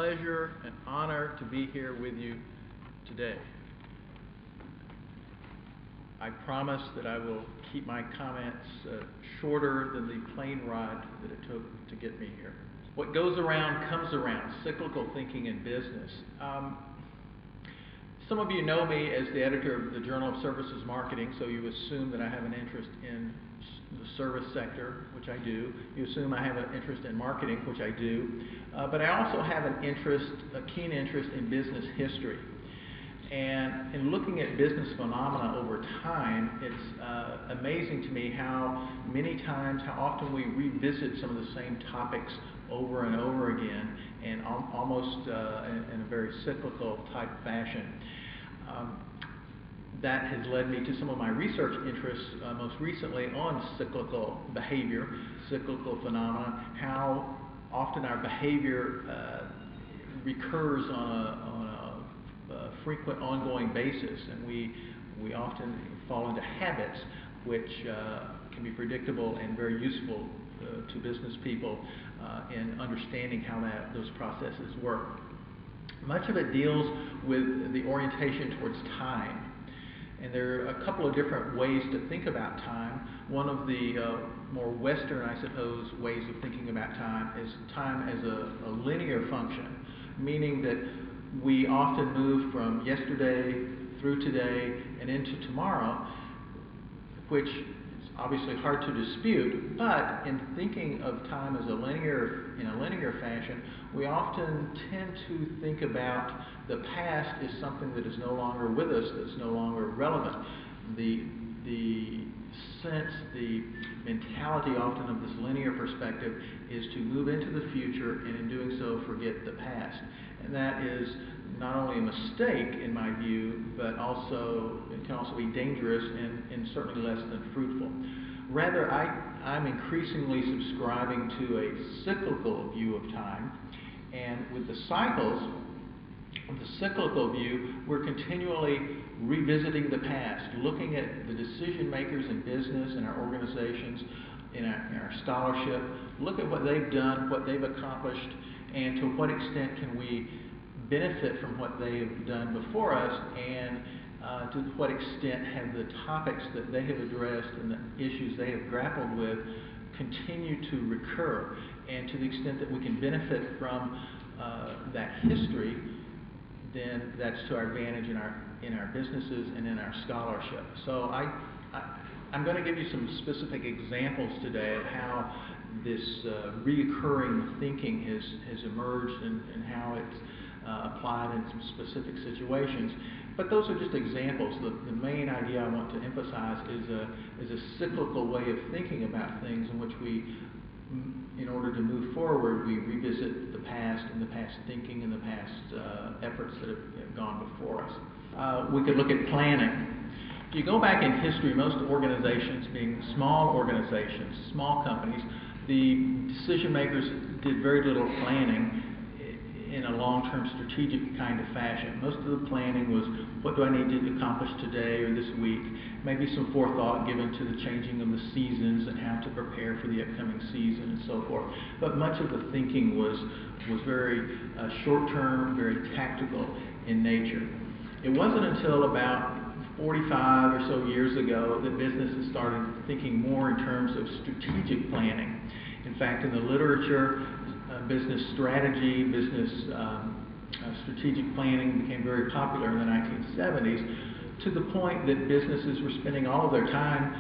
pleasure and honor to be here with you today. I promise that I will keep my comments shorter than the plane ride that it took to get me here. What goes around comes around, cyclical thinking in business. Some of you know me as the editor of the Journal of Services Marketing, so you assume that I have an interest in the service sector, which I do. You assume I have an interest in marketing, which I do. But I also have an interest, a keen interest in business history. And in looking at business phenomena over time, it's amazing to me how many times, how often we revisit some of the same topics over and over again, and almost in a very cyclical type fashion. That has led me to some of my research interests, most recently on cyclical behavior, cyclical phenomena, how often our behavior recurs on a frequent, ongoing basis, and we often fall into habits which can be predictable and very useful to business people in understanding how those processes work. Much of it deals with the orientation towards time. And there are a couple of different ways to think about time. One of the more Western, I suppose, ways of thinking about time is time as a linear function, meaning that we often move from yesterday through today and into tomorrow, which is obviously hard to dispute, but in thinking of time as in a linear fashion, we often tend to think about the past as something that is no longer with us, that's no longer relevant. The sense, the mentality often of this linear perspective is to move into the future and in doing so forget the past. And that is not only a mistake in my view, but also it can also be dangerous and certainly less than fruitful. Rather, I'm increasingly subscribing to a cyclical view of time, and with the cycles, with the cyclical view, we're continually revisiting the past, looking at the decision makers in business, in our organizations, in our scholarship, look at what they've done, what they've accomplished, and to what extent can we benefit from what they've done before us, and to what extent have the topics that they have addressed and the issues they have grappled with continue to recur. And to the extent that we can benefit from that history, then that's to our advantage in our businesses and in our scholarship. So I'm going to give you some specific examples today of how this reoccurring thinking has emerged and how it's applied in some specific situations. But those are just examples. The main idea I want to emphasize is a cyclical way of thinking about things in which we, in order to move forward, we revisit the past and the past thinking and the past efforts that have gone before us. We could look at planning. If you go back in history, most organizations, being small organizations, small companies, the decision makers did very little planning in a long-term strategic kind of fashion. Most of the planning was, what do I need to accomplish today or this week? Maybe some forethought given to the changing of the seasons and how to prepare for the upcoming season and so forth. But much of the thinking was very short-term, very tactical in nature. It wasn't until about 45 or so years ago that businesses started thinking more in terms of strategic planning. In fact, in the literature, business strategy, business strategic planning became very popular in the 1970s, to the point that businesses were spending all of their time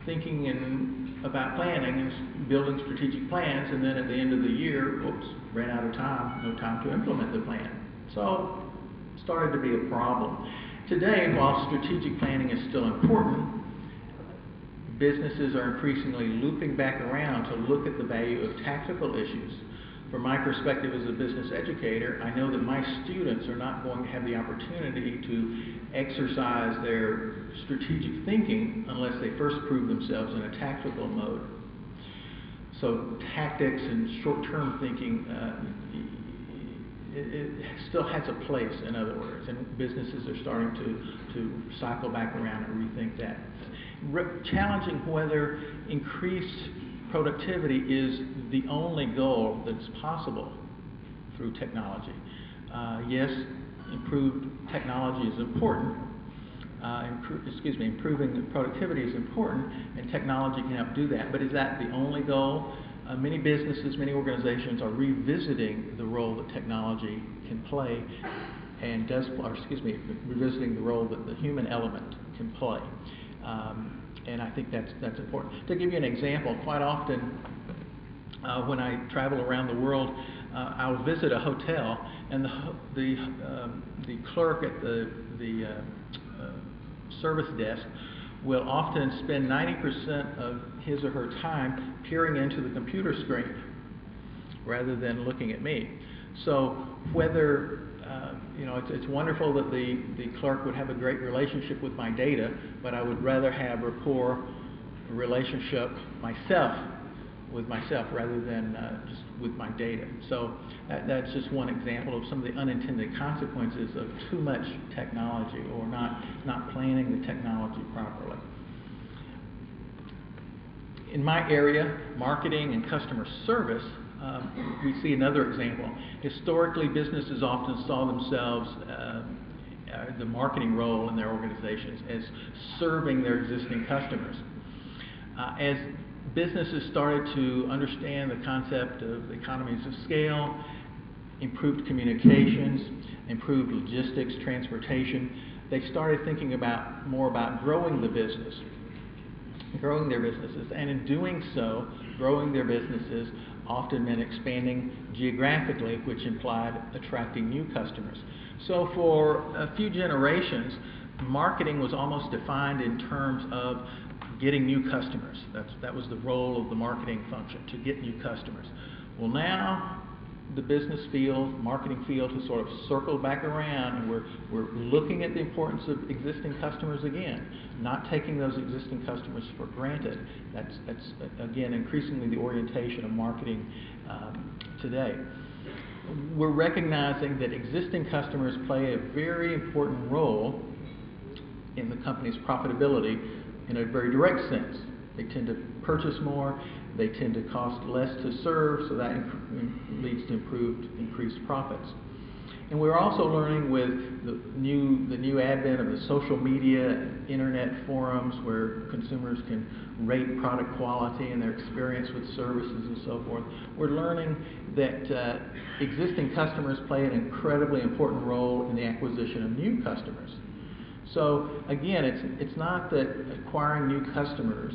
thinking about planning and building strategic plans, and then at the end of the year, oops, ran out of time, no time to implement the plan. So it started to be a problem. Today, while strategic planning is still important, businesses are increasingly looping back around to look at the value of tactical issues. From my perspective as a business educator, I know that my students are not going to have the opportunity to exercise their strategic thinking unless they first prove themselves in a tactical mode. So tactics and short-term thinking, it still has a place, in other words, and businesses are starting to cycle back around and rethink that. Challenging whether increased productivity is the only goal that's possible through technology. Yes, improved technology is important. Improving productivity is important, and technology can help do that. But is that the only goal? Many businesses, many organizations are revisiting the role that technology can play, and revisiting the role that the human element can play. And I think that's important. To give you an example, quite often when I travel around the world, I'll visit a hotel, and the clerk at the service desk will often spend 90% of his or her time peering into the computer screen rather than looking at me. So whether it's wonderful that the clerk would have a great relationship with my data, but I would rather have rapport, relationship with myself rather than just with my data. So that's just one example of some of the unintended consequences of too much technology, or not planning the technology properly. In my area, marketing and customer service, we see another example. Historically, businesses often saw themselves, the marketing role in their organizations, as serving their existing customers. As businesses started to understand the concept of economies of scale, improved communications, improved logistics, transportation, they started thinking more about growing their businesses. And in doing so, growing their businesses often meant expanding geographically, which implied attracting new customers. So for a few generations, marketing was almost defined in terms of getting new customers. That was the role of the marketing function, to get new customers. Well, now the marketing field has sort of circled back around, and we're looking at the importance of existing customers again, not taking those existing customers for granted. That's again increasingly the orientation of marketing today. We're recognizing that existing customers play a very important role in the company's profitability in a very direct sense. They tend to purchase more, they tend to cost less to serve, so that leads to increased profits. And we're also learning with the new advent of the social media, internet forums, where consumers can rate product quality and their experience with services and so forth. We're learning that existing customers play an incredibly important role in the acquisition of new customers. So again, it's not that acquiring new customers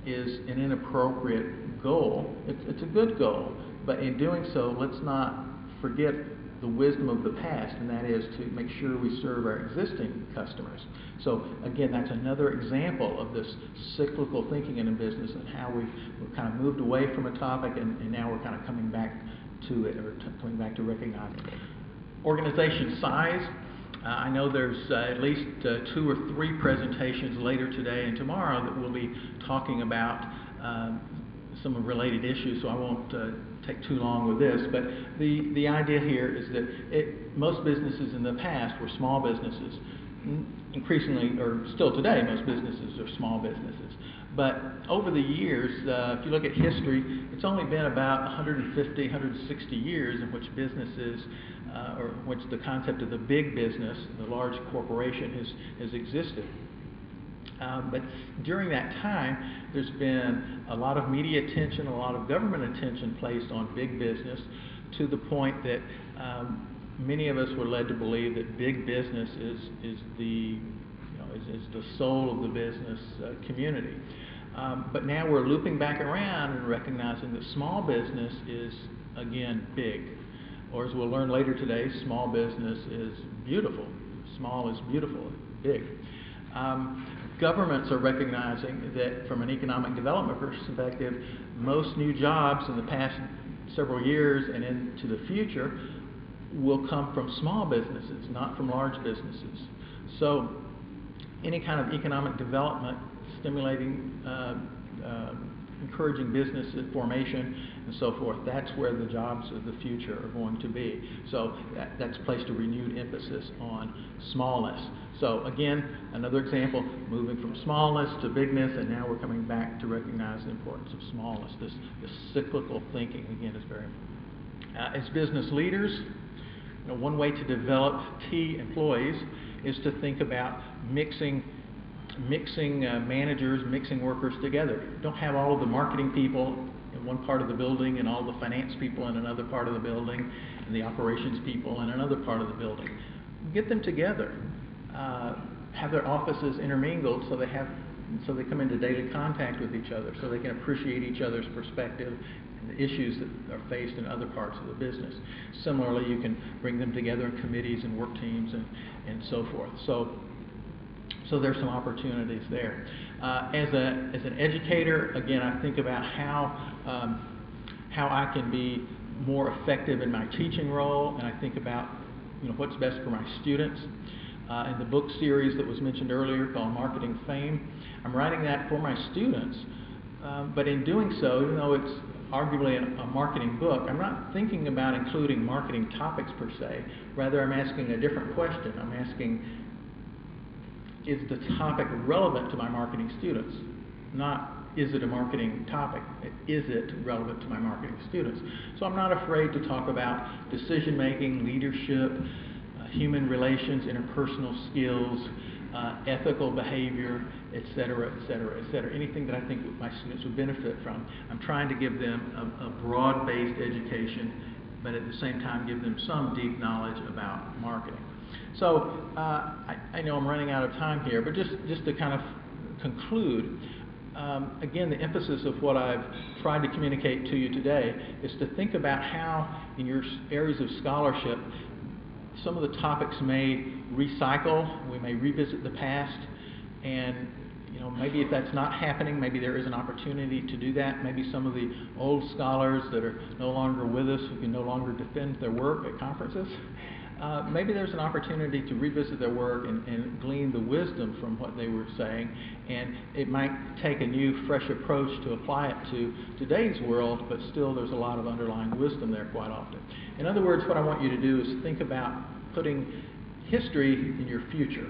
is an inappropriate goal. It's a good goal, but in doing so, let's not forget the wisdom of the past, and that is to make sure we serve our existing customers. So again, that's another example of this cyclical thinking in a business, and how we've kind of moved away from a topic, and now we're kind of coming back to it, or coming back to recognizing it. Organization size. I know there's at least 2 or 3 presentations later today and tomorrow that we'll be talking about some related issues, so I won't take too long with this. But the idea here is that most businesses in the past were small businesses. Increasingly, or still today, most businesses are small businesses. But over the years, if you look at history, it's only been about 150, 160 years in which businesses, or which the concept of the big business, the large corporation, has existed. But during that time, there's been a lot of media attention, a lot of government attention placed on big business, to the point that many of us were led to believe that big business is the soul of the business community. But now we're looping back around and recognizing that small business is, again, big. Or as we'll learn later today, small business is beautiful. Small is beautiful, big. Governments are recognizing that from an economic development perspective, most new jobs in the past several years and into the future will come from small businesses, not from large businesses. So any kind of economic development, stimulating, encouraging business formation and so forth, that's where the jobs of the future are going to be. So that's placed a renewed emphasis on smallness. So again, another example, moving from smallness to bigness, and now we're coming back to recognize the importance of smallness. This cyclical thinking, again, is very important. As business leaders, one way to develop key employees is to think about mixing managers, mixing workers together. Don't have all of the marketing people in one part of the building and all the finance people in another part of the building and the operations people in another part of the building. Get them together. Have their offices intermingled so they come into daily contact with each other, so they can appreciate each other's perspective and the issues that are faced in other parts of the business. Similarly, you can bring them together in committees and work teams and so forth. So there's some opportunities there. As an educator, again, I think about how I can be more effective in my teaching role, and I think about what's best for my students. In the book series that was mentioned earlier called Marketing Fame, I'm writing that for my students, but in doing so, even though it's arguably a marketing book, I'm not thinking about including marketing topics per se. Rather, I'm asking a different question. I'm asking, is the topic relevant to my marketing students? Not, is it a marketing topic? Is it relevant to my marketing students? So I'm not afraid to talk about decision-making, leadership, human relations, interpersonal skills, ethical behavior, et cetera, et cetera, et cetera. Anything that I think my students would benefit from. I'm trying to give them a broad-based education, but at the same time give them some deep knowledge about marketing. So I know I'm running out of time here, but just to kind of conclude, again, the emphasis of what I've tried to communicate to you today is to think about how in your areas of scholarship some of the topics may recycle, we may revisit the past, and maybe if that's not happening, maybe there is an opportunity to do that. Maybe some of the old scholars that are no longer with us, who can no longer defend their work at conferences, maybe there's an opportunity to revisit their work and glean the wisdom from what they were saying, and it might take a new, fresh approach to apply it to today's world, but still there's a lot of underlying wisdom there quite often. In other words, what I want you to do is think about putting history in your future.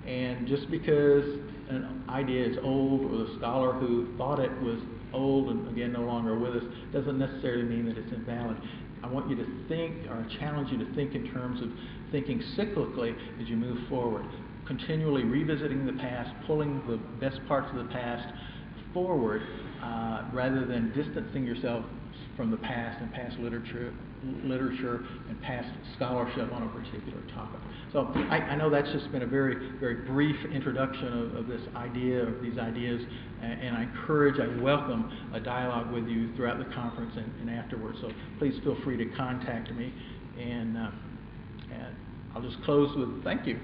And just because an idea is old, or the scholar who thought it was old and again no longer with us, doesn't necessarily mean that it's invalid. I want you to think, or I challenge you to think in terms of thinking cyclically as you move forward, continually revisiting the past, pulling the best parts of the past forward, rather than distancing yourself from the past and past literature and past scholarship on a particular topic. So I know that's just been a very, very brief introduction of this idea, of these ideas, and I welcome a dialogue with you throughout the conference and afterwards. So please feel free to contact me, and I'll just close with thank you.